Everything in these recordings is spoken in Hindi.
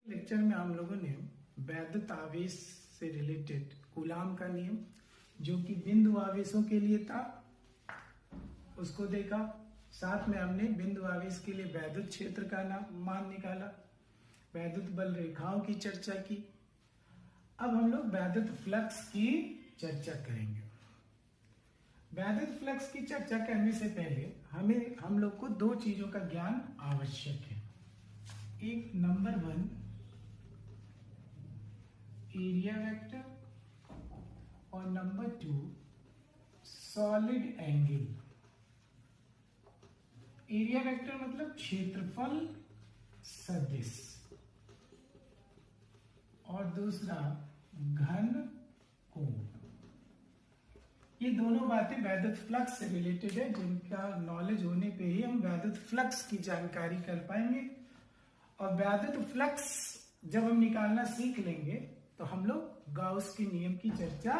लेक्चर में हम लोगों ने वैद्युत आवेश से रिलेटेड कूलाम का नियम जो कि बिंदु आवेशों के लिए था उसको देखा। साथ में हमने बिंदु आवेश के लिए वैद्युत क्षेत्र का मान निकाला, वैद्युत बल रेखाओं की चर्चा की। अब हम लोग वैद्युत फ्लक्स की चर्चा करेंगे। वैद्युत फ्लक्स की चर्चा करने से पहले हम लोग को दो चीजों का ज्ञान आवश्यक है। एक नंबर 1 एरिया वेक्टर और number 2 solid angle. Area vector मतलब क्षेत्रफल सदिश और दूसरा घन कोण। ये दोनों बातें वैद्युत फ्लक्स से रिलेटेड है, जिनका नॉलेज होने पे ही हम वैद्युत फ्लक्स की जानकारी कर पाएंगे। और वैद्युत फ्लक्स जब हम निकालना सीख लेंगे तो हम लोग गाउस के नियम की चर्चा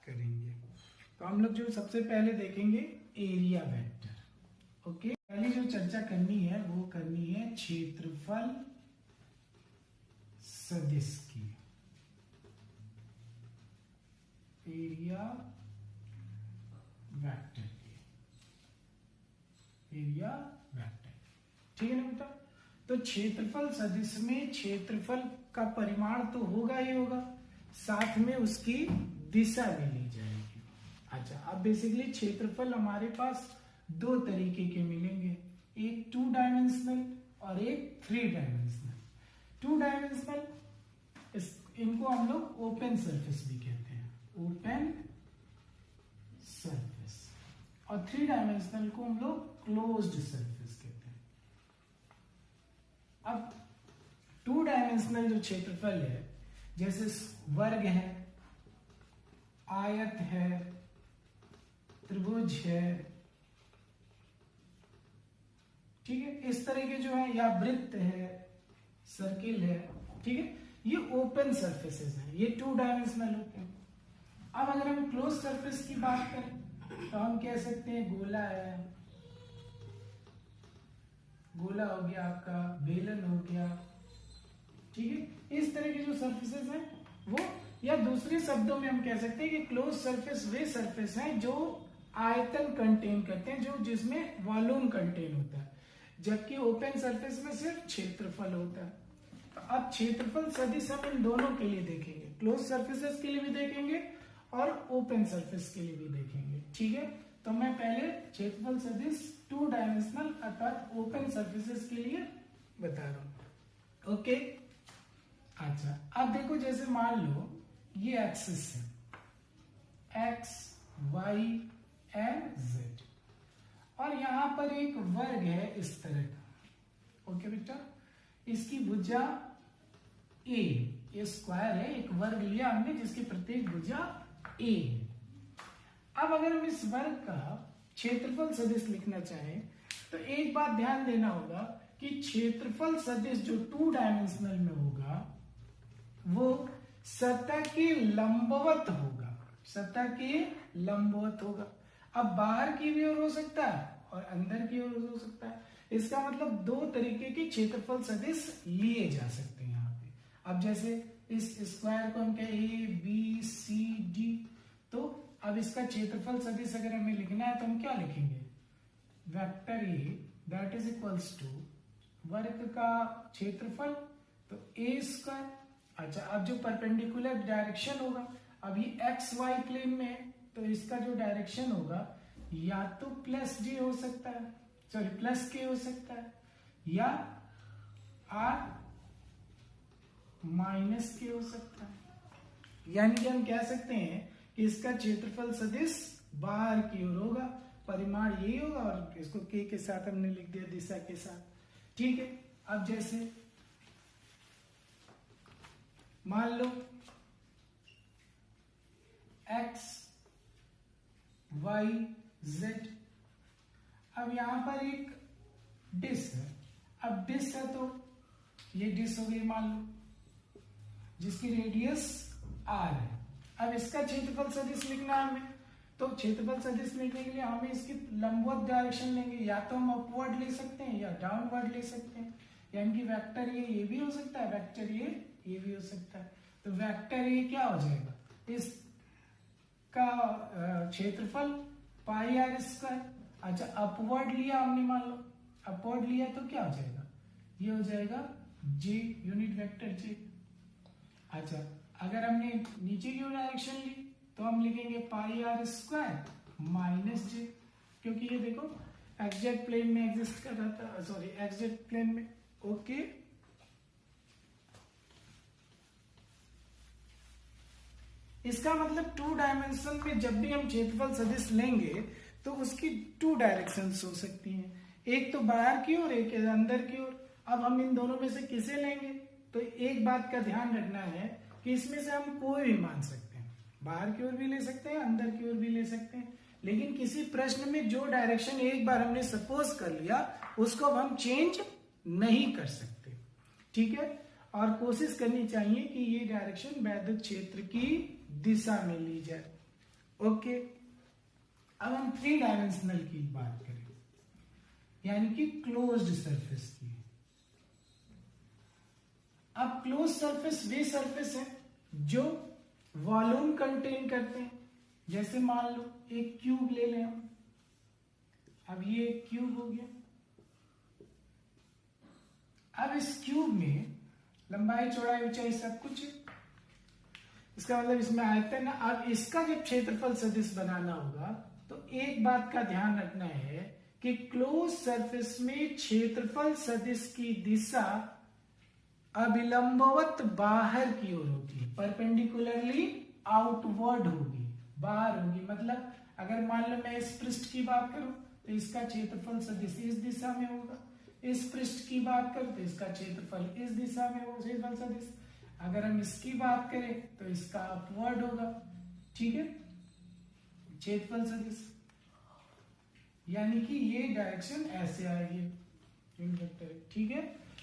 करेंगे। तो हम लोग जो सबसे पहले देखेंगे एरिया वेक्टर। ओके, पहली जो चर्चा करनी है वो करनी है क्षेत्रफल सदिश की। एरिया वेक्टर की, एरिया वेक्टर, ठीक है ना बेटा। तो क्षेत्रफल सदिश में क्षेत्रफल का परिमाण तो होगा ही होगा, साथ में उसकी दिशा भी ली जाएगी। अच्छा, अब बेसिकली क्षेत्रफल हमारे पास दो तरीके के मिलेंगे, एक 2 डायमेंशनल और एक 3 डायमेंशनल। 2 डायमेंशनल इनको हम लोग ओपन सरफेस भी कहते हैं, ओपन सरफेस। और 3 डायमेंशनल को हम लोग क्लोज्ड सरफेस कहते हैं। अब 2 डायमेंशनल जो क्षेत्रफल है, जैसे वर्ग है, आयत है, त्रिभुज है, ठीक है, इस तरह के जो है, या वृत्त है, सर्किल है, ठीक है, ये ओपन सरफेसेस हैं, ये 2 डायमेंशनल होते हैं। अब अगर हम क्लोज सरफेस की बात करें तो हम कह सकते हैं गोला है, गोला हो गया आपका, बेलन हो गया, ठीक है, इस तरह के जो सरफेसेस हैं वो, या दूसरे शब्दों में हम कह सकते हैं कि क्लोज सरफेस वे सरफेस हैं जो आयतन कंटेन करते हैं, जो जिसमें वॉल्यूम कंटेन होता है, जबकि ओपन सरफेस में सिर्फ क्षेत्रफल होता है। तो अब क्षेत्रफल सदिश हम इन दोनों के लिए देखेंगे, क्लोज सरफेसेस के लिए भी देखेंगे और ओपन सरफेस के लिए भी देखेंगे, ठीक है। तो मैं पहले क्षेत्रफल सदिश 2 डायमेंशनल अर्थात ओपन सरफेसेस के लिए बता रहा हूं। ओके, अच्छा, अब देखो, जैसे मान लो ये एक्सिस है, एक्स वाई एंड जेड, और यहां पर एक वर्ग है इस तरह का। ओके बेटा, इसकी भुजा ए, ये स्क्वायर है, एक वर्ग लिया हमने जिसकी प्रत्येक भुजा ए है। अब अगर हम इस वर्ग का क्षेत्रफल सदिश लिखना चाहें तो एक बात ध्यान देना होगा कि क्षेत्रफल सदिश जो 2 डायमेंशनल में होगा वो सतह के लंबवत होगा, सतह के लंबवत होगा। अब बाहर की भी ओर हो सकता है और अंदर की ओर हो सकता है। इसका मतलब दो तरीके के क्षेत्रफल सदिश लिए जा सकते हैं यहाँ पे। अब जैसे इस स्क्वायर को हम कहें ए बी सी डी, तो अब इसका क्षेत्रफल सदिश अगर हमें लिखना है तो हम क्या लिखेंगे, vector A that is equals to वर्ग का क्षेत्रफल, तो ए स्क्वायर। अच्छा, अब जो परपेंडिकुलर डायरेक्शन होगा, अब ये एक्स वाई प्लेन में है, तो इसका जो डायरेक्शन होगा या तो प्लस डी हो सकता है, सॉरी प्लस के हो सकता है, या आर माइनस के हो सकता है। यानी कि हम कह सकते हैं कि इसका क्षेत्रफल सदिश बाहर की ओर होगा, परिमाण यही होगा, और इसको के साथ हमने लिख दिया दिशा के साथ, ठीक है। अब जैसे मान लो x y z, अब यहां पर एक डिश है। अब डिश है तो ये डिश हो गई मान लो, जिसकी रेडियस r है। अब इसका क्षेत्रफल सदिश लिखना है हमें, तो क्षेत्रफल सदिश लिखने के लिए हमें इसकी लंबवत डायरेक्शन लेंगे, या तो हम अपवर्ड ले सकते हैं या डाउनवर्ड ले सकते हैं। यानी कि वेक्टर ये भी हो सकता है, वेक्टर ये भी हो सकता है। तो वेक्टर ये क्या हो जाएगा, इसका क्षेत्रफल पाई आर स्क्वायर। अच्छा अपवर्ड लिया हमने, मान लो अपवर्ड लिया तो क्या हो जाएगा, ये हो जाएगा जे, यूनिट वेक्टर जे। अच्छा अगर हमने नीचे की डायरेक्शन ली तो हम लिखेंगे पाई आर स्क्वायर माइनस जे, क्योंकि ये देखो एक्सजेक्ट प्लेन में एग्जिस्ट कर रहा था, सॉरी एक्सजेक्ट प्लेन में। ओके इसका मतलब टू डायमेंशन में जब भी हम क्षेत्रफल सदिश लेंगे तो उसकी टू डायरेक्शंस हो सकती हैं, एक तो बाहर की ओर, एक अंदर की ओर। अब हम इन दोनों में से किसे लेंगे, तो एक बात का ध्यान रखना है कि इसमें से हम कोई भी मान सकते हैं, बाहर की ओर भी ले सकते हैं, अंदर की ओर भी ले सकते हैं, लेकिन किसी प्रश्न में जो डायरेक्शन एक बार हमने सपोज कर लिया उसको अब हम चेंज नहीं कर सकते, ठीक है। और कोशिश करनी चाहिए कि ये डायरेक्शन वैद्युत क्षेत्र की दिशा में ली जाए। ओके अब हम थ्री डायमेंशनल की बात करें, यानी कि क्लोज्ड सरफेस की। अब क्लोज सरफेस वे सरफेस है जो वॉल्यूम कंटेन करते हैं, जैसे मान लो एक क्यूब ले लें हम, अब ये एक क्यूब हो गया। अब इस क्यूब में लंबाई चौड़ाई ऊंचाई सब कुछ है, इसका मतलब इसमें आयतन है। अब इसका जब क्षेत्रफल सदिश बनाना होगा तो एक बात का ध्यान रखना है कि क्लोज सरफेस में क्षेत्रफल सदिश की दिशा अभिलंबवत बाहर की ओर होती है, परपेंडिकुलरली आउटवर्ड होगी, बाहर होगी। मतलब अगर मान लो मैं इस पृष्ठ की बात करूं तो इसका क्षेत्रफल सदिश इस दिशा में होगा, इस पृष्ठ की बात करूं तो इसका क्षेत्रफल इस दिशा में होगा, क्षेत्रफल सदिश। अगर हम इसकी बात करें तो इसका अपवर्ड होगा, ठीक है, क्षेत्रफल सदिश, यानी कि ये डायरेक्शन ऐसे आएगी, ठीक है।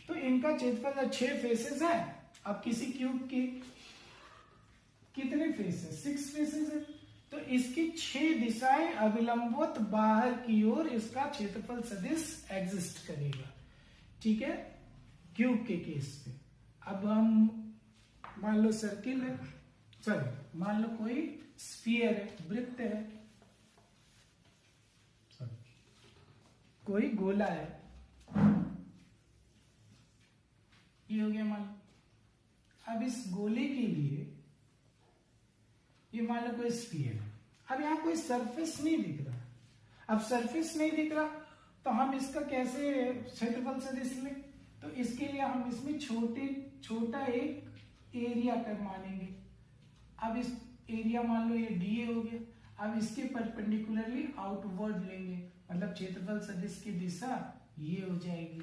तो इनका क्षेत्रफल 6 फेसेस है। अब किसी क्यूब के कितने फेसेस, 6 फेसेस है, तो इसकी 6 दिशाएं अभिलंबवत बाहर की ओर इसका क्षेत्रफल सदिश एग्जिस्ट करेगा, ठीक है, क्यूब के केस पे। अब हम मान लो सर्किल है, सॉरी मान लो कोई स्फीयर है, वृत्त है, कोई गोला है, ये हो गया मान लो। अब इस गोले के लिए ये मान लो कोई स्फीयर है। अब यहां कोई सरफेस नहीं दिख रहा, अब सरफेस नहीं दिख रहा तो हम इसका कैसे क्षेत्रफल सदिश लें, तो इसके लिए हम इसमें छोटा एक एरिया कर मानेंगे। अब इस एरिया मान लो ये डीए हो गया, अब इसके परपेंडिकुलरली आउटवर्ड लेंगे, मतलब क्षेत्रफल सदिश की दिशा ये हो जाएगी।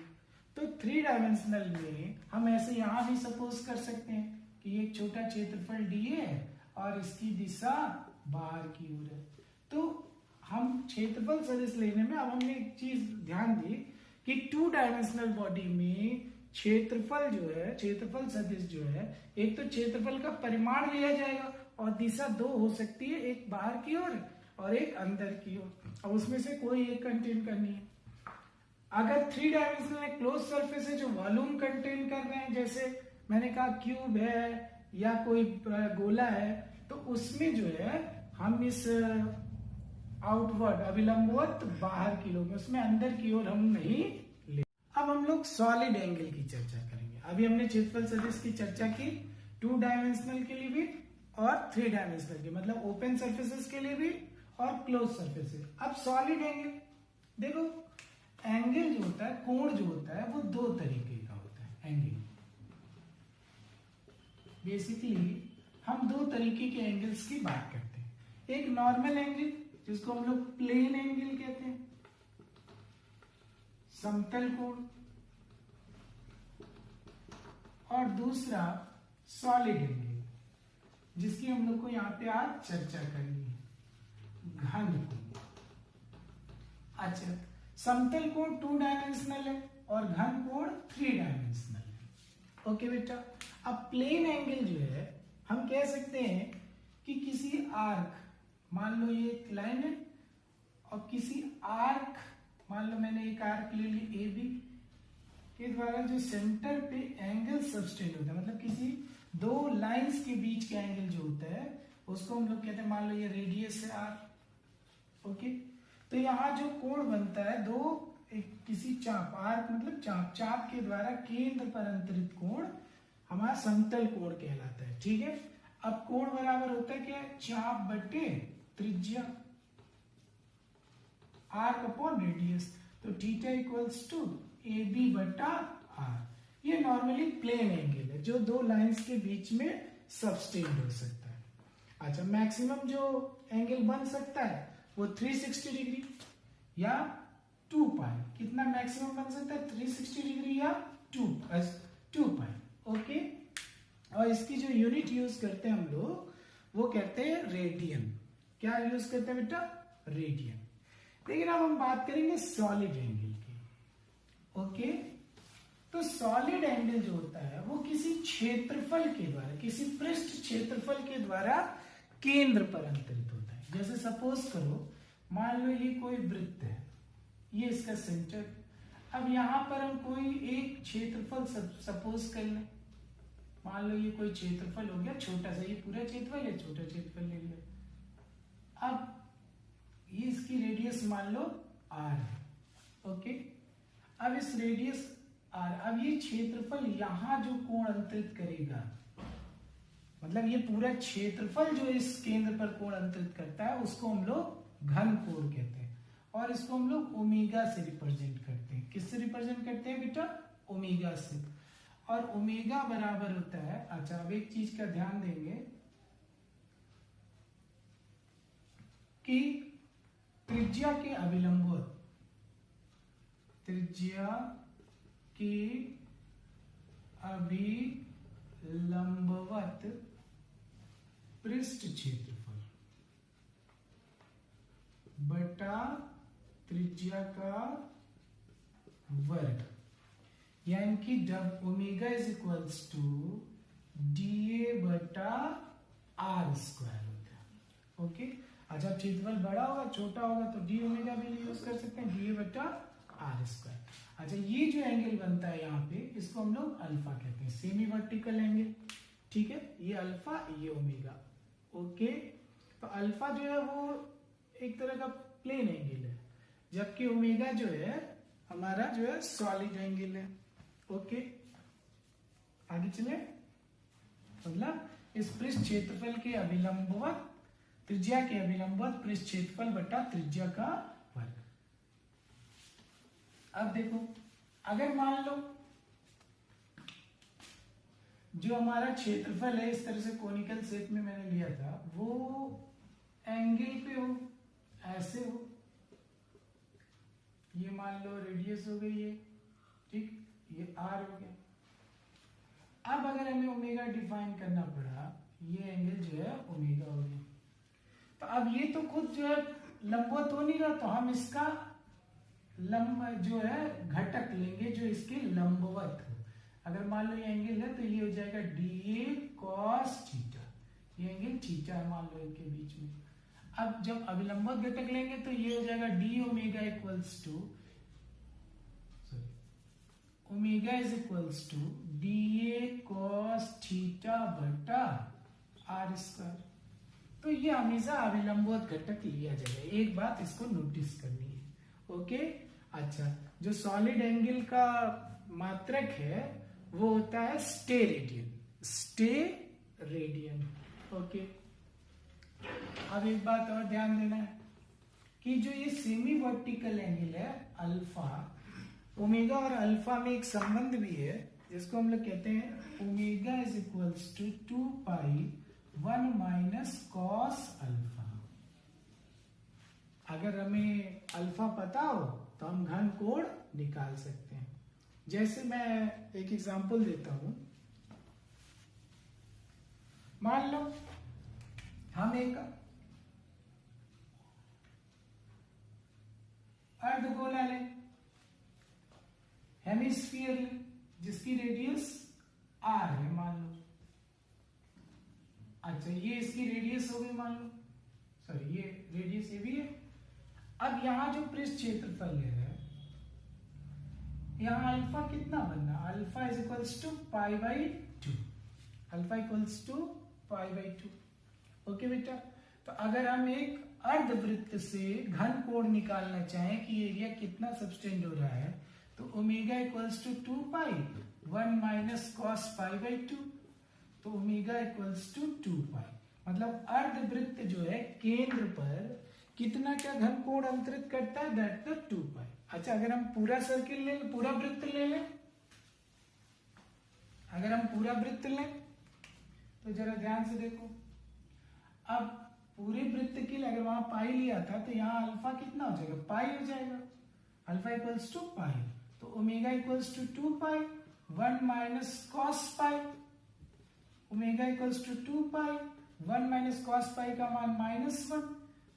तो थ्री डायमेंशनल में हम ऐसे यहां भी सपोज कर सकते हैं कि ये छोटा क्षेत्रफल डीए है और इसकी दिशा बाहर की ओर है। तो हम क्षेत्रफल सदिश लेने में अब हमने एक चीज ध्यान दी कि टू डायमेंशनल बॉडी में क्षेत्रफल जो है, क्षेत्रफल सदिश जो है, एक तो क्षेत्रफल का परिमाण लिया जाएगा और दिशा दो हो सकती है, एक बाहर की ओर और एक अंदर की ओर, और उसमें से कोई एक कंटेन करनी है। अगर थ्री डायमेंशनल क्लोज सरफेस है जो वॉल्यूम कंटेन कर रहे हैं, जैसे मैंने कहा क्यूब है या कोई गोला है, तो उसमें जो है हम इस आउटवर्ड अभिलंबवत बाहर की लोग, उसमें अंदर की ओर हम नहीं ले। अब हम लोग सॉलिड एंगल की चर्चा करेंगे। अभी हमने क्षेत्रफल सदिश की चर्चा की टू डायमेंशनल के लिए भी और थ्री डायमेंशनल के, मतलब ओपन सरफेसेस के लिए भी और क्लोज सरफेसेस। अब सॉलिड एंगल देखो, एंगल जो होता है, कोण जो होता है, वो दो तरीके का होता है। एंगल बेसिकली हम दो तरीके के एंगल्स की बात करते हैं, एक नॉर्मल एंगल जिसको हम लोग प्लेन एंगल कहते हैं, समतल कोण, और दूसरा सॉलिड एंगल जिसकी हम लोग को यहां पे आज चर्चा करनी है, घन कोण। अच्छा, समतल कोण टू डायमेंशनल है और घन कोण थ्री डायमेंशनल है। ओके बेटा, अब प्लेन एंगल जो है हम कह सकते हैं कि किसी आर्क, मान लो ये एक लाइन है और किसी आर्क, मान लो मैंने एक आर्क ले ली ए बी, के द्वारा जो सेंटर पे एंगल सबटेंड होता है, मतलब किसी दो लाइंस के बीच का एंगल जो होता है उसको हम लोग कहते हैं, मान लो ये रेडियस है आर, ओके। तो यहाँ जो कोण बनता है दो किसी चाप, आर्क मतलब चाप के द्वारा केंद्र पर अंतरित कोण हमारा समतल कोण कहलाता है, ठीक है। अब कोण बराबर होता है क्या, चाप बटे त्रिज्या आर्क अपॉन रेडियस, तो theta equals to A B बटा आर। ये नॉर्मली प्लेन एंगल है जो दो लाइंस के बीच में सबटेंड हो सकता है। अच्छा, मैक्सिमम जो एंगल बन सकता है वो 360 डिग्री या 2 पाई। कितना मैक्सिमम बन सकता है, 360 डिग्री या 2 पाई, ओके। और इसकी जो यूनिट यूज करते हैं हम लोग वो कहते हैं रेडियन। क्या यूज करते हैं बेटा, रेडियन। लेकिन अब हम बात करेंगे सॉलिड एंगल की, ओके। तो सॉलिड एंगल जो होता है वो किसी क्षेत्रफल के द्वारा, किसी पृष्ठ क्षेत्रफल के द्वारा केंद्र पर अंतरित होता है। जैसे सपोज करो, मान लो ये कोई वृत्त है, ये इसका सेंटर। अब यहां पर हम कोई एक क्षेत्रफल सपोज कर लें, मान लो ये कोई क्षेत्रफल हो गया छोटा सा, ये पूरा क्षेत्रफल है, छोटा क्षेत्रफल ले लिया। अब ये इसकी रेडियस मान लो आर है, ओके। अब इस रेडियस आर, अब ये क्षेत्रफल यहां जो कोण अंतरित करेगा, मतलब ये पूरा क्षेत्रफल जो इस केंद्र पर कोण अंतरित करता है उसको हम लोग घन कोण कहते हैं, और इसको हम लोग ओमेगा से रिप्रेजेंट करते हैं। किससे रिप्रेजेंट करते हैं बेटा, ओमेगा से। और ओमेगा बराबर होता है, अच्छा अब एक चीज का ध्यान देंगे कि त्रिज्या के अभिलंबवत, त्रिज्या के अभिलंबवत पृष्ठ क्षेत्रफल बटा त्रिज्या का वर्ग, यानी कि जब omega is equals to D A बटा आर स्क्वायर होता है, ओके। अच्छा, क्षेत्रफल बड़ा होगा छोटा होगा तो डी ओमेगा भी यूज कर सकते हैं, डी ए बटा आर स्क्वायर। अच्छा, ये जो एंगल बनता है यहाँ पे इसको हम लोग अल्फा कहते हैं, सेमी वर्टिकल एंगल, ठीक है। ये अल्फा, ये ओमेगा, ओके। तो अल्फा जो है वो एक तरह का प्लेन एंगल है, जबकि ओमेगा जो है हमारा जो है सॉलिड एंगल है, ओके। आगे चले, मतलब इस पृष्ठ क्षेत्रफल के अभिलंबवत, त्रिज्या के अभिलंबवत पृष्ठ क्षेत्रफल बटा त्रिज्या का वर्ग। अब देखो, अगर मान लो जो हमारा क्षेत्रफल है इस तरह से कोनिकल शेप में मैंने लिया था, वो एंगल पे हो, ऐसे हो, ये मान लो रेडियस हो गई है, ठीक, ये आर हो गया। अब अगर हमें ओमेगा डिफाइन करना पड़ा, ये एंगल जो है ओमेगा हो गया। तो अब ये तो खुद जो है लंबवत हो नहीं रहा, तो हम इसका लंब जो है घटक लेंगे जो इसके लंबवत हो। अगर मान लो ये एंगल है तो ये हो जाएगा डी ए कॉस थीटा, ये एंगल थीटा है मान लो इनके बीच में। अब जब अभिलंबवत घटक लेंगे तो ये हो जाएगा D omega equals to, omega is equals to D A cos theta बटा आर स्क्वायर। तो ये हमेशा अभिलंबवत घटक लिया जाएगा, एक बात इसको नोटिस करनी है, ओके। अच्छा, जो सॉलिड एंगल का मात्रक है वो होता है stay radian, stay radian, okay. अब एक बात और ध्यान देना है कि जो ये सेमी वर्टिकल एंगल है अल्फा, ओमेगा और अल्फा में एक संबंध भी है जिसको हम लोग कहते हैं omega is equals to 2 pi 1 minus cos alpha. अगर हमें अल्फा पता हो तो हम घन कोण निकाल सकते हैं। जैसे मैं एक एग्जांपल देता हूं, मान लो हम एक अर्धगोला लें, हेमिस्फीयर लें, जिसकी रेडियस आर है मान लो। अच्छा, ये इसकी रेडियस हो गई मान लो, सॉरी ये रेडियस ये भी है। अब यहां जो पृष्ठ क्षेत्रफल है यहाँ अल्फा कितना बनना, alpha is equals to pi by 2, alpha equals to pi by 2। Okay बेटा, तो अगर हम एक अर्धवृत्त से घन कोण निकालना चाहें कि एरिया कितना सबटेंड हो रहा है, तो omega equals to 2 pi 1 minus cos pi by 2, तो ओमेगा इक्वल्स टू 2 पाई। मतलब अर्धवृत्त जो है केंद्र पर कितना क्या घन कोण अंतरित करता है, दैट द 2 पाई। अच्छा, अगर हम पूरा सर्किल ले, पूरा वृत्त ले लें, अगर हम पूरा वृत्त लें तो जरा ध्यान से देखो, अब पूरे वृत्त के लिए अगर वहां पाई लिया था तो यहाँ अल्फा कितना हो जाएगा, पाई हो जाएगा, अल्फा इक्वल्स टू पाई, तो omega equals to 2 pi 1 minus cos pi, omega equals to 2 pi 1 minus cos pi का मान -1,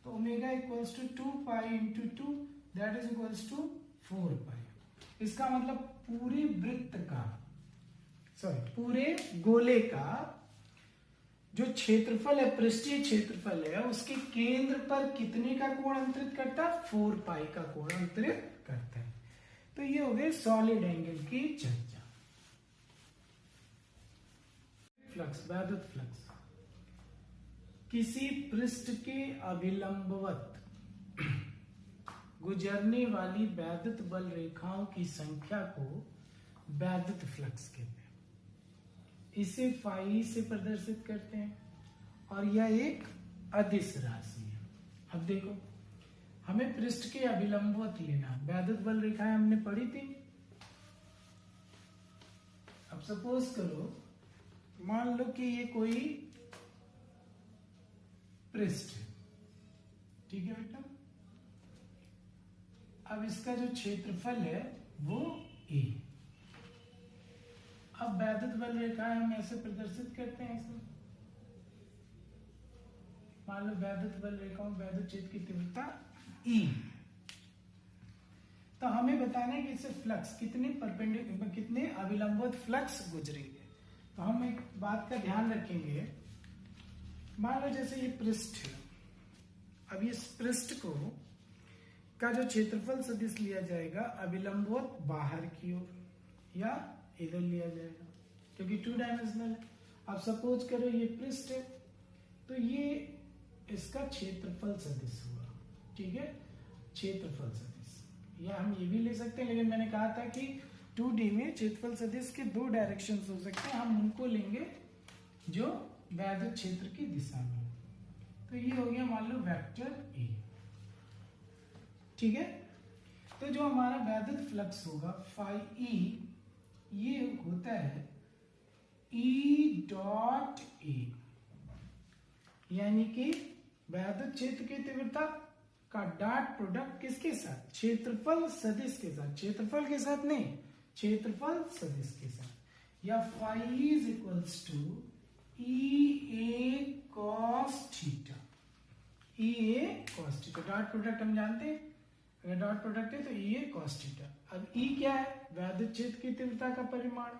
तो omega equals to 2 pi into 2 that is equals to 4 pi. इसका मतलब पूरे वृत्त का, सॉरी पूरे गोले का जो क्षेत्रफल है, पृष्ठीय क्षेत्रफल है, उसके केंद्र पर कितने का कोण अंतरित करता है, 4 पाई का कोण अंतरित करता है। तो ये हो गए सॉलिड एंगल की चर्चा। फ्लक्स, वैद्युत फ्लक्स किसी पृष्ठ के अभिलंबवत गुजरने वाली वैद्युत बल रेखाओं की संख्या को वैद्युत फ्लक्स कहते हैं। इसे फाई से प्रदर्शित करते हैं और यह एक अदिश राशि है। अब देखो, हमें पृष्ठ के अभिलंबवत लेना, वैद्युत बल रेखाएं हमने पढ़ी थी। अब सपोज करो, मान लो कि ये कोई पृष्ठ है, ठीक है बेटा। अब इसका जो क्षेत्रफल है वो ए। अब वैद्युत बल रेखाएं हम ऐसे प्रदर्शित करते हैं इसमें, मान लो वैद्युत बल रेखाओं वैद्युत क्षेत्र की तीव्रता E, तो हमें बताना है कि इससे फ्लक्स कितने परपेंडिकुलर, कितने अभिलंबवत फ्लक्स गुजरेंगे। तो हम एक बात का ध्यान रखेंगे, मान लो जैसे ये पृष्ठ है, अब इस पृष्ठ को का जो क्षेत्रफल सदिश लिया जाएगा अभिलंबवत बाहर की ओर या इधर लिया जाएगा, क्योंकि 2 डायमेंशनल है। अब सपोज करो ये पृष्ठ है, तो ये इसका क्षेत्रफल सदिश हुआ, ठीक है, क्षेत्रफल सदिश। या हम ये भी ले सकते हैं, लेकिन मैंने कहा था कि 2D में क्षेत्रफल सदिश के 2 डायरेक्शंस हो सकते हैं, हम उनको लेंगे जो वैद्युत क्षेत्र की दिशा में। तो ये हो गया मान लो वेक्टर ए, ठीक है। तो जो हमारा वैद्युत फ्लक्स होगा फाई ई, ये होता है E डॉट ए, यानी कि वैद्युत क्षेत्र की तीव्रता का डॉट प्रोडक्ट किसके साथ, क्षेत्रफल सदिश के साथ, क्षेत्रफल के साथ नहीं, क्षेत्रफल सदिश के साथ। या phi is equals to E A cos theta, E A cos theta. Dot product हम जानते हैं, अगर डॉट प्रोडक्ट है तो ई ए कॉस थीटा। अब ई क्या है, वैद्युत क्षेत्र की तीव्रता का परिमाण,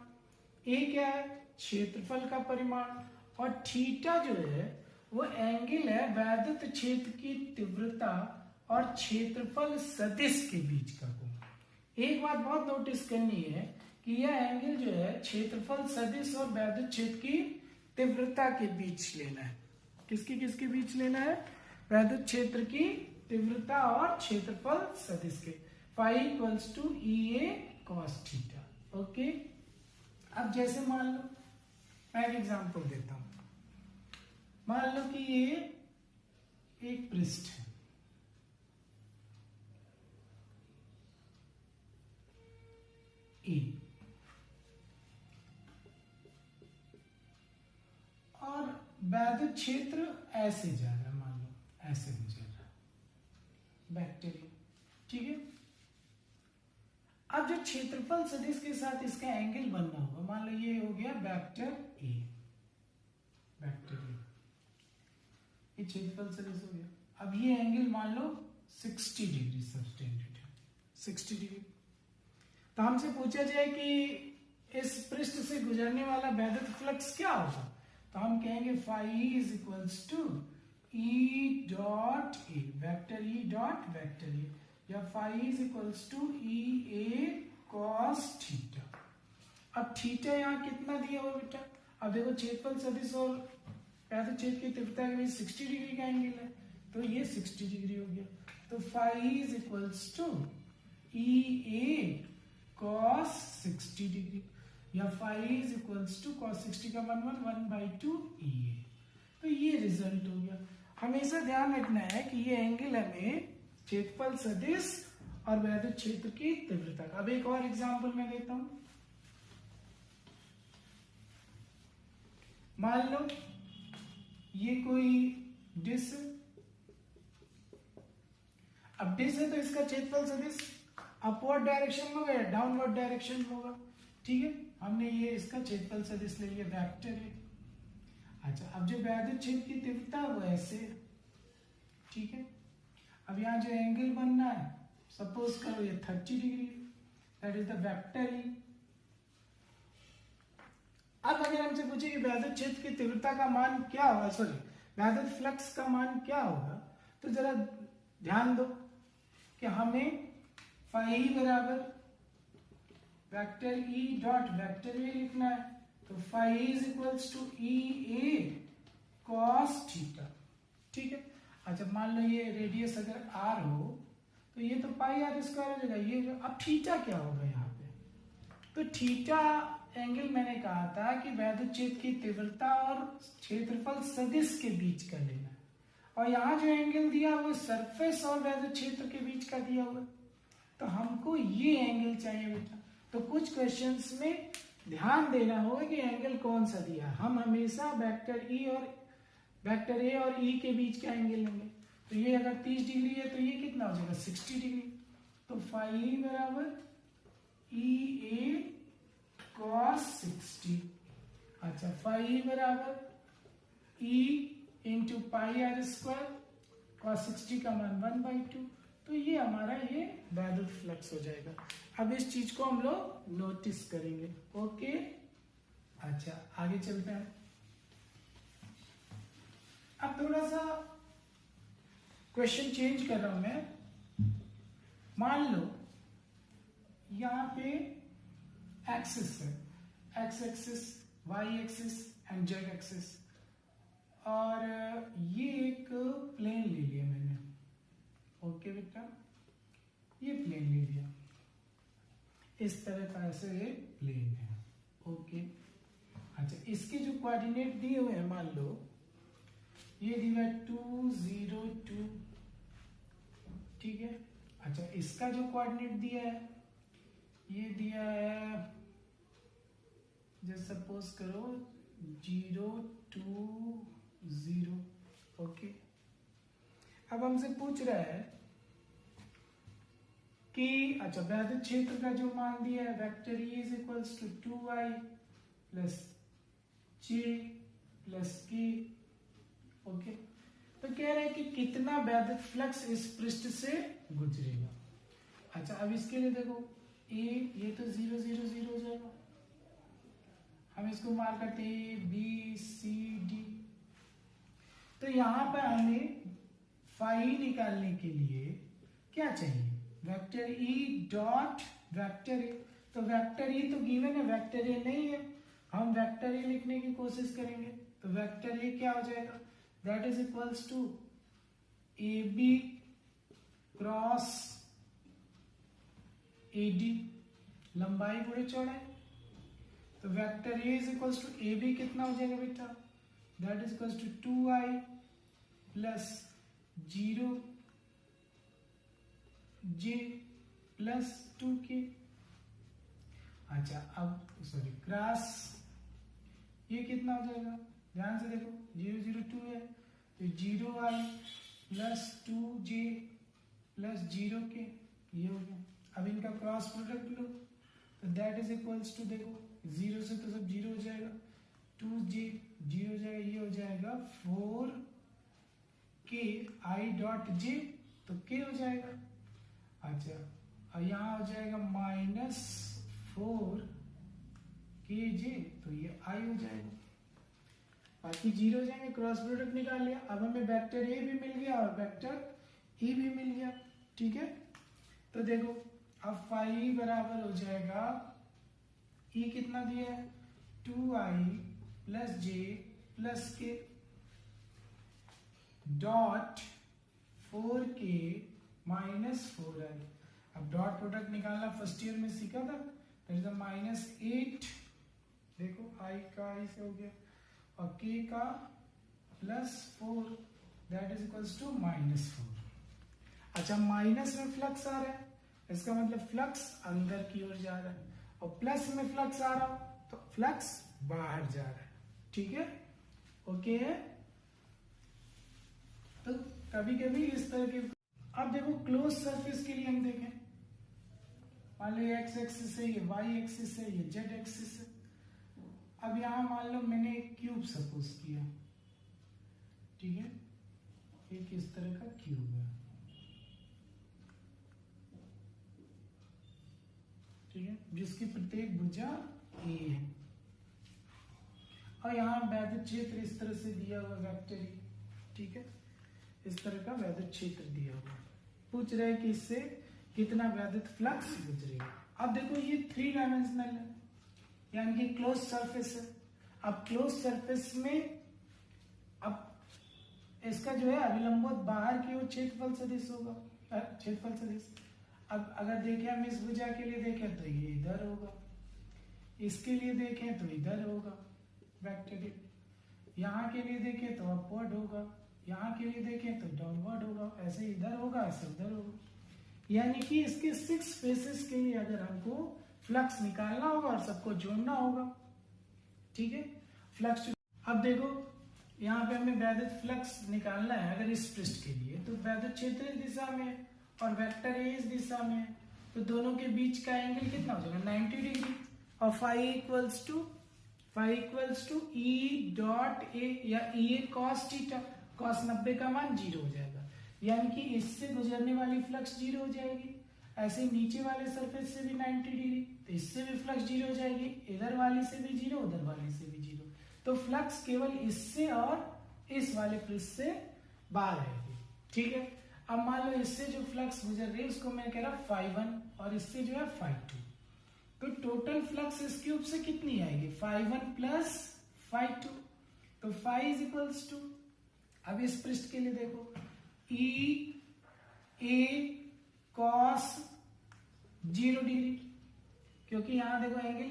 ए क्या है, क्षेत्रफल का परिमाण, और थीटा जो है वो एंगल है वैद्युत क्षेत्र की तीव्रता और क्षेत्रफल सदिश के बीच का कोण। एक बात बहुत नोटिस करनी है कि यह एंगल जो है क्षेत्रफल सदिश और वैद्युत क्षेत्र की तीव्रता के बीच लेना है। किसकी किसके बीच लेना है, वैद्युत क्षेत्र की तीव्रता और क्षेत्रफल सदिश के। Phi equals to E A cos theta. Okay, अब जैसे मान लो, मैं एक एग्जांपल देता हूं। मान लो कि ये एक पृष्ठ है, ए, और वैद्युत क्षेत्र ऐसे जा रहा है, मान लो ऐसे गुजर रहा है बैक्टीरिया, ठीक है। अब जो क्षेत्रफल सदिश के साथ इसका एंगल बनना होगा, मान लो ये हो गया वेक्टर ए, बैक्टीरिया, ये क्षेत्रफल सदिश हो गया। अब ये एंगल मान लो 60 डिग्री सबटेंडेड है, 60 डिग्री। तो हमसे पूछा जाए कि इस पृष्ठ से गुजरने वाला वैद्युत फ्लक्स क्या होगा, तो हम कहेंगे phi is equals to E dot A, vector E dot vector A, या phi is equals to E A cos theta. अब थीटा यहाँ कितना दिया हुआ बेटा, अब देखो छेदफल सदिश और छेद की तीव्रता के बीच 60 डिग्री का एंगल है, तो ये 60 डिग्री हो गया। तो phi is equals to E A cos 60 degree, या phi is equals to cos 60 का 1/2 ई ए। तो ये रिजल्ट हो गया। हमेशा ध्यान रखना है कि ये एंगल हमें क्षेत्रफल सदिश और वैद्युत क्षेत्र की तीव्रता का। अब एक और एग्जांपल मैं देता हूं। मान लो ये कोई डिश है। अब डिश है तो इसका क्षेत्रफल सदिश अपवर्ड डायरेक्शन में होगा या डाउनवर्ड डायरेक्शन में होगा। ठीक है, हमने ये इसका क्षेत्रफल सदिश ले लिया, वेक्टर है। अच्छा, अब जो वैद्युत क्षेत्र की तीव्रता है वो ऐसे है। ठीक है, अब यहाँ जो एंगल बनना है, सपोज करो ये 30 degree, that is the vector E. अब अगर हमसे पूछे कि वैद्युत क्षेत्र की तीव्रता का मान क्या होगा, सॉरी वैद्युत फ्लक्स का मान क्या होगा, तो जरा ध्यान दो कि हमें फाई बराबर vector E dot vector A लिखना है। तो phi is equals to E A cos theta. ठीक है, अच्छा मान लो ये रेडियस अगर आर हो तो ये तो पाई आर स्क्वायर हो जाएगा। ये अब थीटा क्या होगा यहाँ पे, तो थीटा एंगल मैंने कहा था कि वैद्युत क्षेत्र की तीव्रता और क्षेत्रफल सदिश के बीच का लेना है, और यहाँ जो एंगल दिया वो सरफेस और वैद्युत क्षेत्र के बीच का दिया हुआ, तो हमको ये एंगल चाहिए बेटा। तो कुछ क्वेश्चंस में ध्यान देना होगा कि एंगल कौन सा दिया। हम हमेशा वेक्टर ई और वेक्टर ए और ई के बीच का एंगल लेंगे। तो ये अगर 30 डिग्री है तो ये कितना हो जाएगा 60 डिग्री। तो फाई बराबर ई ए कॉस 60। अच्छा, फाई बराबर E into pi R square, cos 60 का मान 1/2। तो ये हमारा ये वैद्युत फ्लक्स हो जाएगा। अब इस चीज को हम लोग नोटिस करेंगे। ओके, अच्छा आगे चलते हैं। अब थोड़ा सा क्वेश्चन चेंज कर रहा हूं मैं। मान लो यहां पे एक्सिस है, X axis, Y axis and Z axis, और ये एक प्लेन ले लिया मैंने। ओके बेटा, ये प्लेन ले लिया, इस तरह का ऐसे ये प्लेन है। ओके, अच्छा इसके जो कोऑर्डिनेट दिए हुए हैं, मान लो ये दिया 2 0 2। ठीक है, अच्छा इसका जो कोऑर्डिनेट दिया है ये दिया है, जैसे सपोज करो 0 2 0। ओके, अब हमसे पूछ रहा है कि अच्छा वैद्युत क्षेत्र का जो मान दिया है vector E is equals to 2i plus J plus K. Okay, तो कह रहे हैं कि कितना वैद्युत फ्लक्स इस पृष्ठ से गुजरेगा। अच्छा, अब इसके लिए देखो ए, ये तो 0 0 0 हो जाएगा, हम इसको मार्क करते हैं A B C D। तो यहां पर हमें फाई निकालने के लिए क्या चाहिए, वेक्टर ई डॉट वेक्टर ए। तो वेक्टर ई तो गिवन है, वेक्टर ए नहीं है, हम वेक्टर ए लिखने की कोशिश करेंगे। तो वेक्टर ए क्या हो जाएगा, that is equals to A B cross A D, लंबाई गुणे चौड़ाई। तो vector A is equals to A B कितना हो जाएगा बेटा, that is equals to 2i plus 0 j plus 2k। अच्छा, अब सॉरी क्रॉस ये कितना हो जाएगा, ध्यान से देखो 0 0 2 है, तो 0i plus 2j plus 0k, ये हो गया। अब इनका क्रॉस प्रोडक्ट लो, तो दैट इज इक्वल्स टू, देखो 0 से तो सब 0 हो जाएगा, 2j 0 हो जाएगा, ये हो जाएगा 4k i डॉट j, तो k हो जाएगा। अच्छा, और यहाँ हो जाएगा -4kj, तो ये i हो जाएगा, बाकी 0 हो जाएंगे, क्रॉस प्रोडक्ट निकाल लिया। अब हमें वेक्टर ए भी मिल गया और वेक्टर ई भी मिल गया। ठीक है, तो देखो अब फाई बराबर हो जाएगा ई कितना दिया है 2i प्लस जे प्लस के डॉट 4k माइनस 4i। अब डॉट प्रोडक्ट निकालना फर्स्ट ईयर में सीखा था, दैट इज माइनस 8, देखो i का i से हो गया और k का plus 4 that is equals to minus 4। अच्छा माइनस में फ्लक्स आ रहा है, इसका मतलब फ्लक्स अंदर की ओर जा रहा है, और प्लस में फ्लक्स आ रहा हो तो फ्लक्स बाहर जा रहा है। ठीक है, ओके है। तो कभी कभी इस तरह के, अब देखो क्लोज सरफेस के लिए हम देखें, मान लो ये एक्स एक्सिस है, ये वाई एक्सिस है, ये जेड एक्सिस है। अब यहां मान लो मैंने एक क्यूब सपोज किया, ठीक है, एक इस तरह का क्यूब है, ठीक है, जिसकी प्रत्येक भुजा ए है, और यहाँ वैद्युत क्षेत्र इस तरह से दिया हुआ वेक्टर, ठीक है, इस तरह का वैद्युत क्षेत्र दिया हुआ। पूछ रहे कि इससे कितना वैद्युत फ्लक्स गुजरेगा। अब देखो ये 3 डायमेंशनल है, यानी कि क्लोज सरफेस है। अब क्लोज सरफेस में अब इसका जो है अभिलंबोत बाहर की ओर क्षेत्रफल सदिश होगा, क्षेत्रफल सदिश। अब अगर देखें हम इस भुजा के लिए देखें तो ये इधर होगा, इसके लिए देखें तो इधर होगा वेक्टर, यहाँ के लिए देखें तो अपवर्ड होगा, यहाँ के लिए देखें तो डाउनवर्ड होगा, ऐसे इधर होगा ऐसे उधर होगा। यानी कि इसके 6 फेसेस के लिए अगर हमको फ्लक्स निकालना होगा और सबको जोड़ना होगा, ठीक है, फ्लक्स। अब देखो यहाँ पे हमें वैद्युत फ्लक्स निकालना है अगर इस पृष्ठ के लिए, तो वैद्युत क्षेत्र इस दिशा में है और वेक्टर ए इस दिशा में है, तो दोनों के बीच का एंगल कितना हो जाएगा 90 डिग्री, और phi equals to E dot A या ई कॉस थीटा, कॉस 90 का मान 0 हो जाएगा, यानी कि इससे गुजरने वाली फ्लक्स 0 हो जाएगी। ऐसे नीचे वाले सरफेस से भी 90 डिग्री, तो इससे भी फ्लक्स 0 हो जाएगी, इधर वाली से भी 0, उधर वाली से भी 0, तो फ्लक्स केवल इससे और इस वाले पृष्ठ से बाहर आएगी। ठीक है, अब मान लो इससे जो फ्लक्स गुजर रही है उसको मैं कह रहा φ1 और इससे जो है φ2, तो टोटल फ्लक्स इस क्यूब से कितनी आएगी φ1 प्लस φ2, तो φ इज इक्वल्स टू, अब इस पृष्ठ के लिए देखो ई ए कॉस 0 डिग्री, क्योंकि यहां देखो एंगल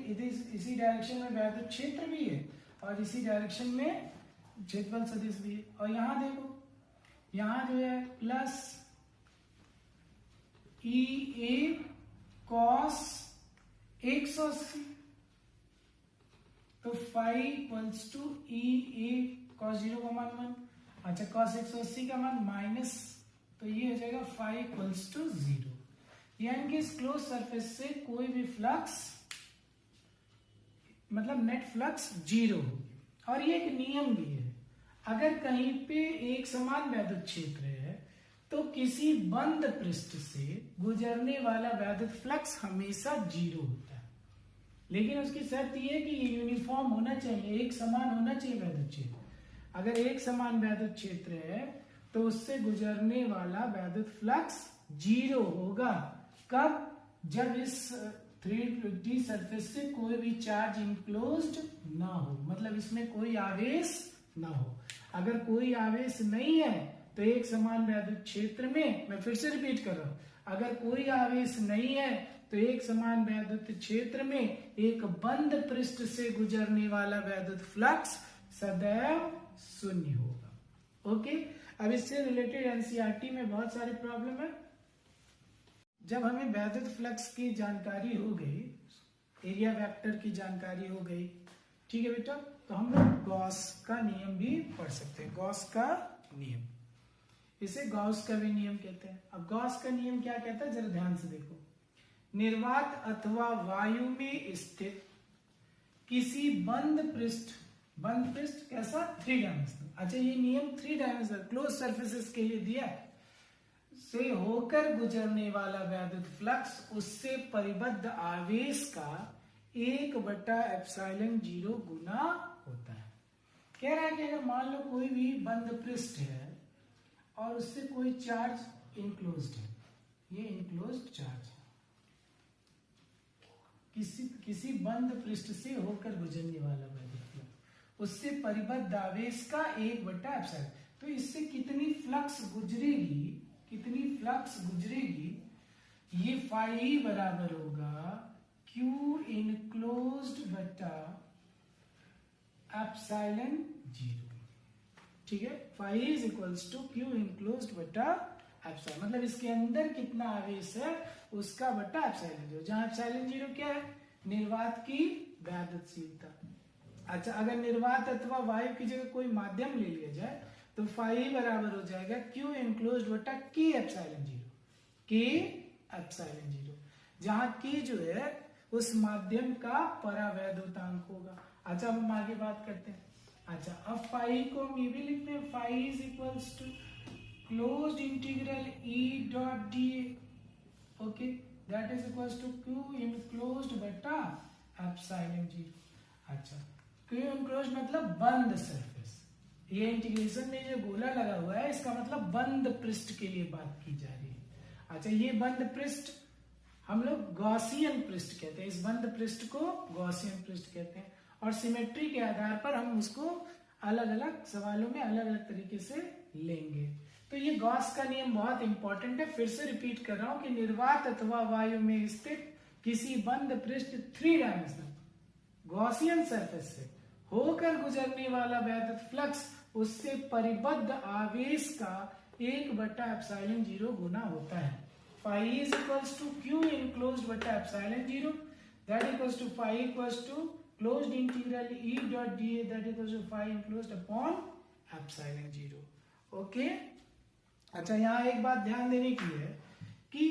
इसी डायरेक्शन में वैद्युत क्षेत्र भी है और इसी डायरेक्शन में क्षेत्रफल सदिश भी है, और यहां देखो यहां जो है प्लस ई ए कॉस 180, तो phi equals to E A cos 0 का मान 1, अच्छा कॉस 180 का मान माइनस, तो ये हो जाएगा फाई इक्वल्स टू 0, यानी कि इस क्लोज सरफेस से कोई भी फ्लक्स मतलब नेट फ्लक्स 0 होगी। और ये एक नियम भी है, अगर कहीं पे एक समान वैद्युत क्षेत्र है तो किसी बंद पृष्ठ से गुजरने वाला वैद्युत फ्लक्स हमेशा 0 होता है, लेकिन उसकी शर्त यह है कि ये यूनिफॉर्म होना चाहिए, एक समान होना चाहिए वैद्युत क्षेत्र। अगर एक समान वैद्युत क्षेत्र है तो उससे गुजरने वाला वैद्युत फ्लक्स 0 होगा। कब? जब इस 3D सरफेस से कोई भी चार्ज इनक्लोज्ड ना हो, मतलब इसमें कोई आवेश ना हो। अगर कोई आवेश नहीं है तो एक समान वैद्युत क्षेत्र में, मैं फिर से रिपीट कर रहा हूं, अगर कोई आवेश नहीं है तो एक समान वैद्युत क्षेत्र में एक बंद पृष्ठ से गुजरने वाला वैद्युत फ्लक्स सदैव 0 होगा। ओके, अब इससे रिलेटेड एनसीईआरटी में बहुत सारी प्रॉब्लम है। जब हमें वैद्युत फ्लक्स की जानकारी हो गई, एरिया वेक्टर की जानकारी हो गई, ठीक है बेटा, तो हम लोग गॉस का नियम भी पढ़ सकते हैं। गॉस का नियम, इसे गॉस का भी नियम कहते हैं। अब गॉस का नियम क्या कहता है, जरा ध्यान से देखो। निर्वात अथवा वायु में स्थित किसी बंद पृष्ठ कैसा 3 डायमेंशनल, अच्छा ये नियम 3 डायमेंशनल क्लोज सरफेसेस के लिए दिया है, से होकर गुजरने वाला वैद्युत फ्लक्स उससे परिबद्ध आवेश का 1/ε0 गुना होता है। कह रहा है कि अगर मान लो कोई भी बंद पृष्ठ है और उससे कोई चार्ज इनक्लोज्ड है, ये इनक्लोज्ड चार्ज है, किसी बंद पृष्ठ से होकर गुजरने वाला वैद्युत फ्लक्स उससे परिबद्ध आवेश का 1/ε। तो इससे कितनी फ्लक्स गुजरेगी, ये फाई बराबर होगा क्यू इनक्लोज्ड बटा एप्सिलॉन 0। ठीक है, phi is equals to Q enclosed बटा एप्सिलॉन, मतलब इसके अंदर कितना आवेश है उसका बटा एप्सिलॉन 0, जहां एप्सिलॉन 0 क्या है, निर्वात की वैद्युतशीलता। अच्छा, अगर निर्वात अथवा वायु की जगह कोई माध्यम ले लिया जाए तो फाई बराबर हो जाएगा क्यू इनक्लोज्ड बटा के एप्सिलॉन 0, जहां के जो है उस माध्यम का परावैद्युतांक होगा। अच्छा, अब हम आगे बात करते हैं। अच्छा, अब फाई को हम ये भी लिखते हैं, phi is equals to closed integral E dot D A, okay, that is equals to Q enclosed बटा एप्सिलॉन 0। अच्छा, क्यू इनक्लोज्ड मतलब बंद सरफेस, ये इंटीग्रेशन में जो गोला लगा हुआ है इसका मतलब बंद पृष्ठ के लिए बात की जा रही है। अच्छा, ये बंद पृष्ठ हम लोग गॉसियन पृष्ठ कहते हैं, इस बंद पृष्ठ को गॉसियन पृष्ठ कहते हैं, और सिमेट्री के आधार पर हम उसको अलग अलग सवालों में अलग अलग तरीके से लेंगे। तो ये गॉस का नियम बहुत इंपॉर्टेंट है, फिर से रिपीट कर रहा हूं कि निर्वात अथवा वायु में स्थित किसी बंद पृष्ठ 3 डायमेंशनल गॉसियन सरफेस से होकर गुजरने वाला वैद्युत फ्लक्स उससे परिबद्ध आवेश का 1/एप्सिलॉन 0 गुना होता है। Phi is equals to Q enclosed बटा epsilon 0, that equals to phi equals to closed integral E dot D A, that equals to phi enclosed upon epsilon 0। Okay, अच्छा, यहाँ एक बात ध्यान देने की है कि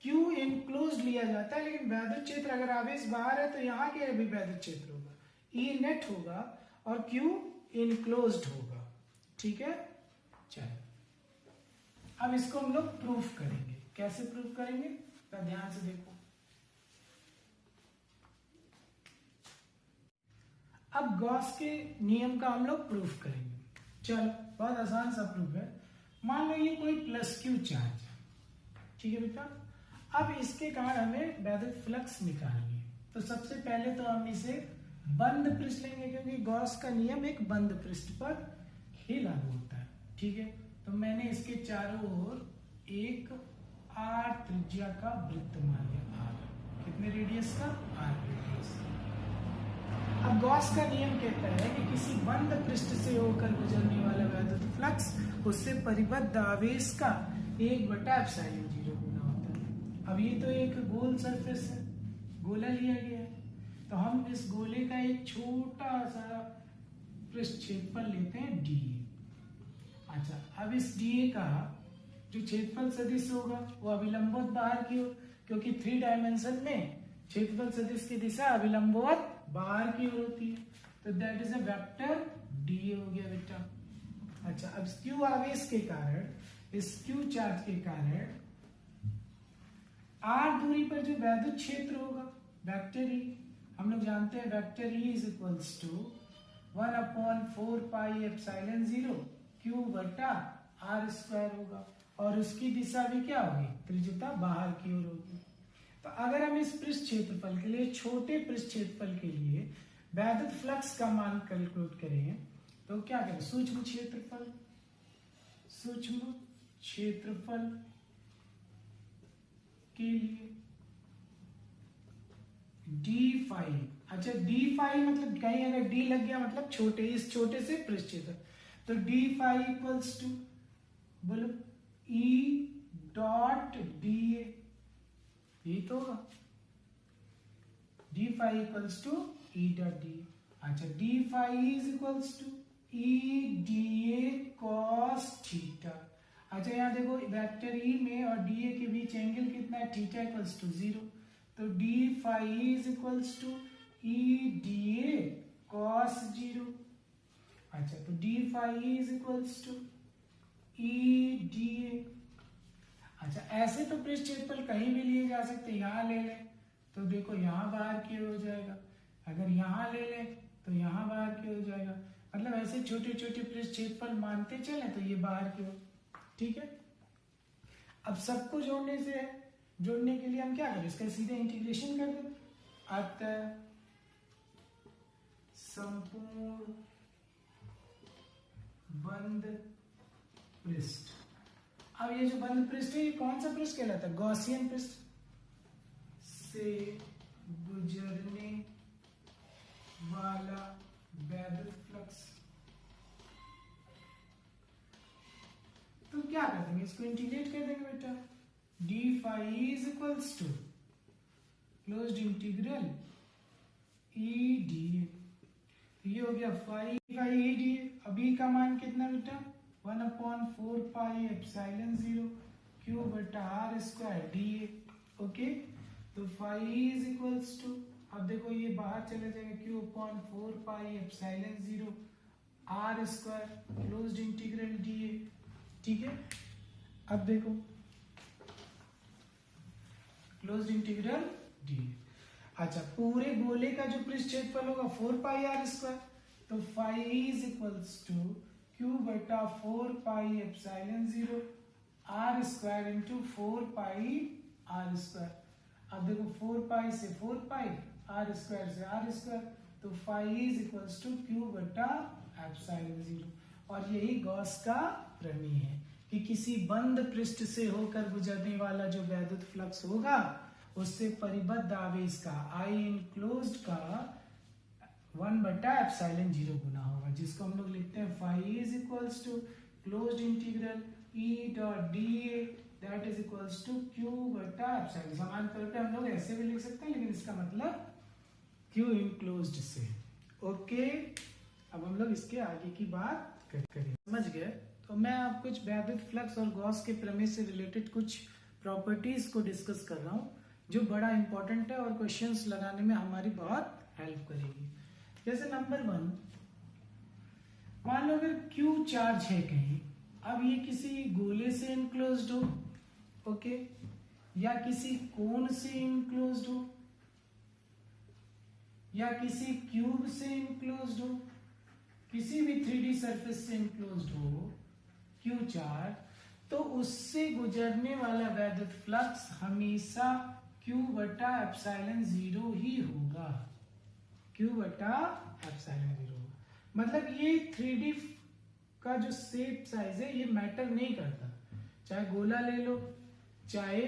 क्यू इनक्लोज्ड लिया जाता है, लेकिन वैद्युत क्षेत्र अगर आवेश बाहर है तो यहाँ के भी वैद्युत क्षेत्र होगा, ई नेट होगा और क्यू इनक्लोज्ड होगा। ठीक है, चलो अब इसको हम लोग प्रूफ करेंगे। कैसे प्रूफ करेंगे, तो ध्यान से देखो। अब गॉस के नियम का हम लोग प्रूफ करेंगे। चलो, बहुत आसान सा प्रूफ है। मान लो ये कोई प्लस क्यू चार्ज है, ठीक है बेटा। अब इसके कारण हमें वैद्युत फ्लक्स निकालनी है, तो सबसे पहले तो हम इसे बंद पृष्ठ लेंगे, क्योंकि गॉस का नियम एक बंद पृष्ठ पर ही लागू होता है। ठीक है, तो मैंने इसके चारों ओर एक आर त्रिज्या का वृत्त मान लिया। आर कितने रेडियस का, आर रेडियस। अब गॉस का नियम कहता है कि किसी बंद पृष्ठ से होकर गुजरने वाला वैद्युत फ्लक्स उससे परिबद्ध आवेश का 1/एप्सिलॉन 0 गुना होता है। अब ये तो एक गोल सरफेस है, गोला लिया गया है, तो हम इस गोले का एक छोटा सा पृष्ठ क्षेत्रफल लेते हैं डी। अच्छा, अब इस डी का जो क्षेत्रफल सदिश होगा वो अभिलंबवत बाहर की ओर, क्योंकि 3 डायमेंशन में क्षेत्रफल सदिश की दिशा अभिलंबवत बाहर की ओर होती है, तो that is a vector D हो गया बेटा। अच्छा, अब क्यू आवेश के कारण, इस क्यू चार्ज के कारण आर दूरी पर जो वैद्युत क्षेत्र होगा वेक्टर ई, हम लोग जानते हैं vector E is equals to 1/4 pi epsilon 0 Q बटा आर स्क्वायर होगा, और उसकी दिशा भी क्या होगी, त्रिज्यता बाहर की ओर होगी। तो अगर हम इस पृष्ठ क्षेत्रफल के लिए, छोटे पृष्ठ क्षेत्रफल के लिए वैद्युत फ्लक्स का मान कैलकुलेट करें तो क्या करें, सूक्ष्म क्षेत्रफल के लिए डी फाई। अच्छा, डी फाई मतलब कहीं अगर डी लग गया मतलब छोटे, इस छोटे से पृष्ठ क्षेत्र, तो डी फाई इक्वल्स टू बोलो ई डॉट डी ए, ये तो होगा D phi equals to E dot D. अच्छा, D phi is equals to E D A cos theta. अच्छा, यहाँ देखो वेक्टर ई में और डी ए के बीच एंगल कितना है, थीटा इक्वल्स टू 0, तो D phi is equals to E D A cos 0। अच्छा, तो D phi is equals to E D A. अच्छा, ऐसे तो पृष्ठ क्षेत्रफल कहीं भी लिए जा सकते, यहाँ ले लें तो देखो यहाँ बाहर की ओर हो जाएगा, अगर यहाँ ले लें तो यहाँ बाहर की ओर हो जाएगा, मतलब ऐसे छोटे छोटे पृष्ठ क्षेत्रफल मानते चले तो ये बाहर की ओर। ठीक है, अब सबको जोड़ने के लिए हम क्या करें, इसका सीधे इंटीग्रेशन कर दें, अतः संपूर्ण बंद पृष्ठ। अब ये जो बंद पृष्ठ है ये कौन सा पृष्ठ कहलाता है? गॉसियन पृष्ठ से गुजरने वाला वैद्युत फ्लक्स। तो क्या कर देंगे, इसको इंटीग्रेट कर देंगे बेटा। D phi is equals to closed integral E D, ये हो गया फाई फाई ई डी। अभी का मान कितना बेटा? 1/4 पाई एप्सिलॉन 0 क्यू बटा R square D A. Okay, तो फाई इज इक्वल्स टू, अब देखो ये बाहर चले जाएगा, Q upon 4 pi epsilon 0 R square closed integral D A. ठीक है, अब देखो क्लोज्ड इंटीग्रल डी ए। अच्छा, पूरे गोले का जो पृष्ठ क्षेत्रफल होगा 4 पाई आर स्क्वायर, तो phi is equals to Q बटा 4 pi epsilon 0 R square into 4 pi R square. अब देखो 4 पाई से 4 पाई, आर स्क्वायर से आर स्क्वायर, तो phi is equals to Q बटा एप्सिलॉन 0। और यही गॉस का प्रमेय है कि किसी बंद पृष्ठ से होकर गुजरने वाला जो वैद्युत फ्लक्स होगा उससे परिबद्ध आवेश का आई इनक्लोज्ड का 1 बटा एप्सिलॉन 0 गुना होगा, जिसको हम लोग लिखते हैं phi is equals to closed integral E dot D A that is equals to Q बटा एप्सिलॉन। समान तौर पे हम लोग ऐसे भी लिख सकते हैं, लेकिन इसका मतलब क्यू इनक्लोज्ड से। ओके, अब हम लोग इसके आगे की बात करें। समझ गए? तो मैं अब कुछ वैद्युत फ्लक्स और गॉस के प्रमेय से रिलेटेड कुछ प्रॉपर्टीज को डिस्कस कर रहा हूँ जो बड़ा इंपॉर्टेंट है और क्वेश्चंस लगाने में हमारी बहुत हेल्प करेगी। जैसे नंबर 1, मान लो अगर Q चार्ज है कहीं, अब ये किसी गोले से इनक्लोज्ड हो, ओके, या किसी कोन से इनक्लोज्ड हो, या किसी क्यूब से इनक्लोज्ड हो, किसी भी 3D सरफेस से इनक्लोज्ड हो Q चार्ज, तो उससे गुजरने वाला वैद्युत फ्लक्स हमेशा Q बटा एप्सिलॉन 0 ही होगा। Q बटा एप्सिलॉन 0 होगा। मतलब ये 3D का जो शेप साइज है ये मैटर नहीं करता, चाहे गोला ले लो, चाहे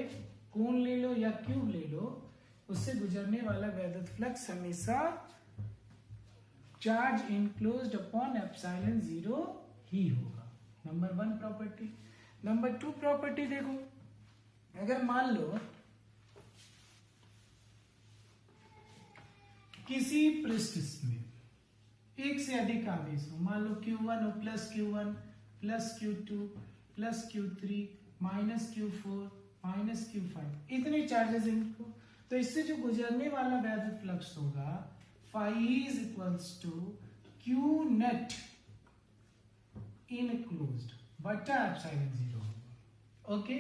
कोन ले लो या क्यूब ले लो, उससे गुजरने वाला वैद्युत फ्लक्स हमेशा चार्ज इनक्लोज्ड अपॉन एप्सिलॉन 0 ही होगा। Number 1 property. नंबर 2 प्रॉपर्टी देखो, अगर मान लो किसी पृष्ठ में एक से अधिक आवेश हो, मान लो Q1 हो plus Q1 plus Q2 plus Q3 minus Q4 minus Q5, इतने चार्जेस इनको, तो इससे जो गुजरने वाला वैद्युत फ्लक्स होगा phi is equals to Q net enclosed बटा एप्सिलॉन 0 होगा। ओके,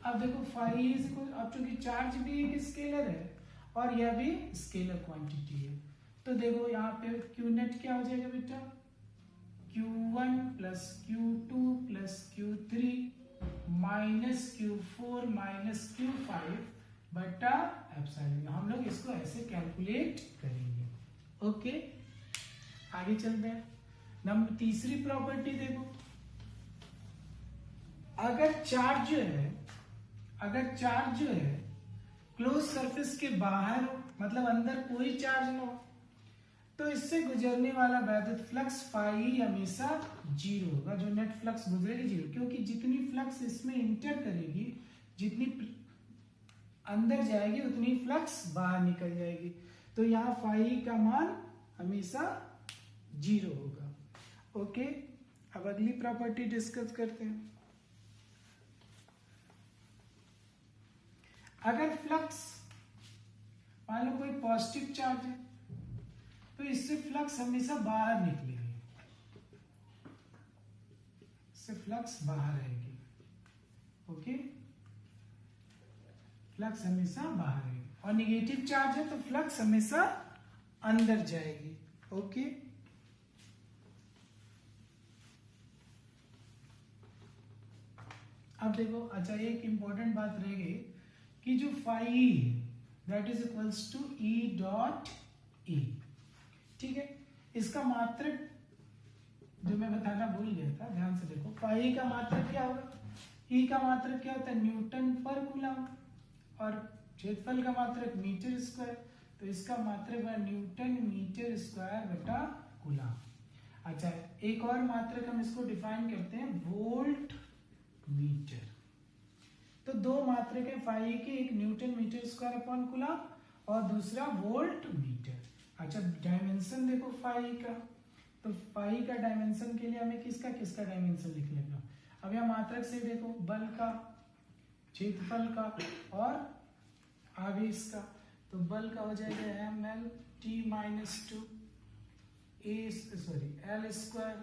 अब देखो फाई इज इक्वल, अब चूंकि चार्ज भी एक स्केलर है और यह भी स्केलर क्वांटिटी है, तो देखो यहाँ पे Q नेट क्या हो जाएगा बेटा? Q1 plus Q2 plus Q3 minus Q4 minus Q5 बटा एप्सिलॉन। हम लोग इसको ऐसे कैलकुलेट करेंगे। ओके, आगे चलते हैं। नंबर तीसरी प्रॉपर्टी देखो, अगर चार्ज जो है क्लोज सरफेस के बाहर हो, मतलब अंदर कोई चार्ज ना हो, तो इससे गुजरने वाला वैद्युत फ्लक्स फाई हमेशा 0 होगा। जो नेट फ्लक्स गुजरेगी 0, क्योंकि जितनी फ्लक्स इसमें इंटर करेगी, जितनी अंदर जाएगी उतनी फ्लक्स बाहर निकल जाएगी, तो यहाँ फाई का मान हमेशा 0 होगा। ओके, अब अगली प्रॉपर्टी डिस्कस करते हैं। अगर फ्लक्स मान लो कोई पॉजिटिव चार्ज है, तो इससे फ्लक्स हमेशा बाहर निकलेगी, इससे फ्लक्स बाहर आएगी। ओके, फ्लक्स हमेशा बाहर आएगी। और निगेटिव चार्ज है तो फ्लक्स हमेशा अंदर जाएगी। ओके, अब देखो, अच्छा एक इंपॉर्टेंट बात रह गई कि जो phi that is equals to E dot E। ठीक है, इसका मात्रक जो मैं बताना भूल गया था, ध्यान से देखो, फाई का मात्रक क्या होगा, E का मात्रक क्या होता है, न्यूटन पर कूलम, और क्षेत्रफल का मात्रक मीटर स्क्वायर, तो इसका मात्रक है न्यूटन मीटर स्क्वायर बटा कूलम। अच्छा, एक और मात्रक हम इसको डिफाइन करते हैं वोल्ट मीटर। तो दो मात्रक है फाई के, एक newton metre square upon coulomb और दूसरा वोल्ट मीटर। अच्छा, डायमेंशन देखो फाई का, तो फाई का डायमेंशन के लिए हमें किसका किसका डायमेंशन लिख लेगा। अब यह मात्रक से देखो, बल का, क्षेत्रफल का और आवेश का, तो बल का हो जाएगा ml t minus 2 L square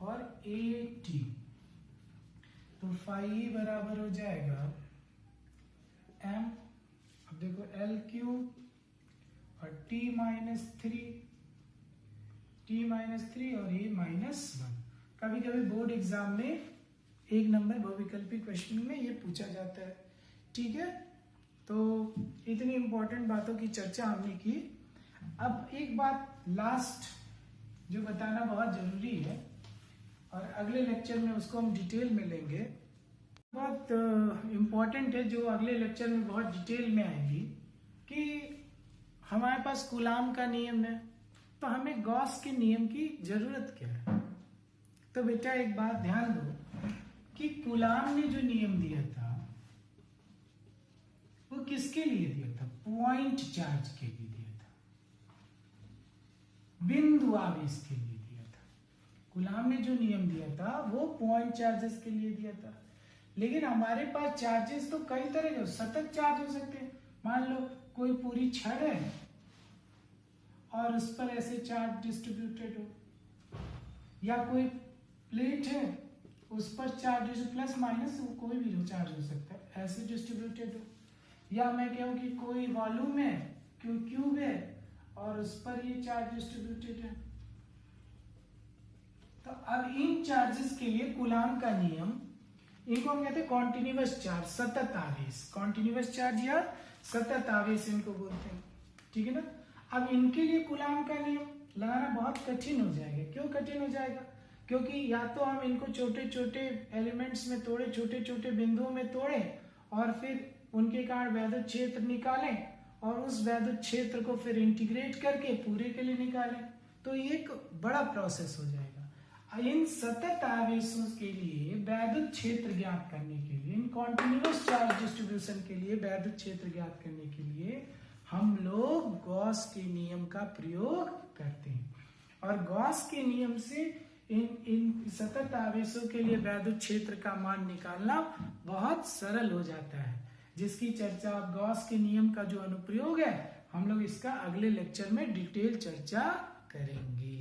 और ए टी, तो फाई बराबर हो जाएगा m, अब देखो एल क्यूब और t माइनस 3 और a माइनस 1। कभी कभी बोर्ड एग्जाम में एक नंबर बहुविकल्पी क्वेश्चन में ये पूछा जाता है। ठीक है, तो इतनी इंपॉर्टेंट बातों की चर्चा हमने की। अब एक बात लास्ट जो बताना बहुत जरूरी है और अगले लेक्चर में उसको हम डिटेल में लेंगे, बहुत इम्पोर्टेंट है, जो अगले लेक्चर में बहुत डिटेल में आएगी, कि हमारे पास कूलाम का नियम है, तो हमें गॉस के नियम की जरूरत क्या है। तो बेटा एक बात ध्यान दो कि कूलाम ने जो नियम दिया था वो किसके लिए दिया था, पॉइंट चार्ज के लिए दिया था, बिंदु आवेश के लिए दिया था। कूलाम ने जो नियम दिया था वो पॉइंट चार्जेस के लिए दिया था। लेकिन हमारे पास चार्जेस तो कई तरह के सतत चार्ज हो सकते हैं। मान लो कोई पूरी छड़ है और उस पर ऐसे चार्ज डिस्ट्रीब्यूटेड हो, या कोई प्लेट है उस पर चार्ज प्लस माइनस कोई भी चार्ज हो सकता है, ऐसे डिस्ट्रीब्यूटेड हो, या मैं कहूं कि कोई वॉल्यूम है, क्यूब है और उस पर ये चार्ज डिस्ट्रीब्यूटेड है। तो अब इन चार्जेस के लिए कूलाम का नियम, इनको हम कहते हैं कॉन्टिन्यूअस चार्ज, सतत आवेश, कॉन्टिन्यूअस चार्ज या सतत आवेश इनको बोलते हैं। ठीक है ना। अब इनके लिए कूलाम का नियम लगाना बहुत कठिन हो जाएगा। क्यों कठिन हो जाएगा? क्योंकि या तो हम इनको छोटे छोटे एलिमेंट्स में तोड़े, छोटे छोटे बिंदुओं में तोड़े और फिर उनके कारण वैद्युत क्षेत्र निकालें और उस वैद्युत क्षेत्र को फिर इंटीग्रेट करके पूरे के लिए निकालें, तो ये एक बड़ा प्रोसेस हो जाएगा। इन सतत आवेशों के लिए वैद्युत क्षेत्र ज्ञात करने के लिए, इन कॉन्टिन्यूअस चार्ज डिस्ट्रीब्यूशन के लिए वैद्युत क्षेत्र ज्ञात करने के लिए हम लोग गॉस के नियम का प्रयोग करते हैं। और गॉस के नियम से इन सतत आवेशों के लिए वैद्युत क्षेत्र का मान निकालना बहुत सरल हो जाता है, जिसकी चर्चा गॉस के नियम का जो अनुप्रयोग है हम लोग इसका अगले लेक्चर में डिटेल चर्चा करेंगे।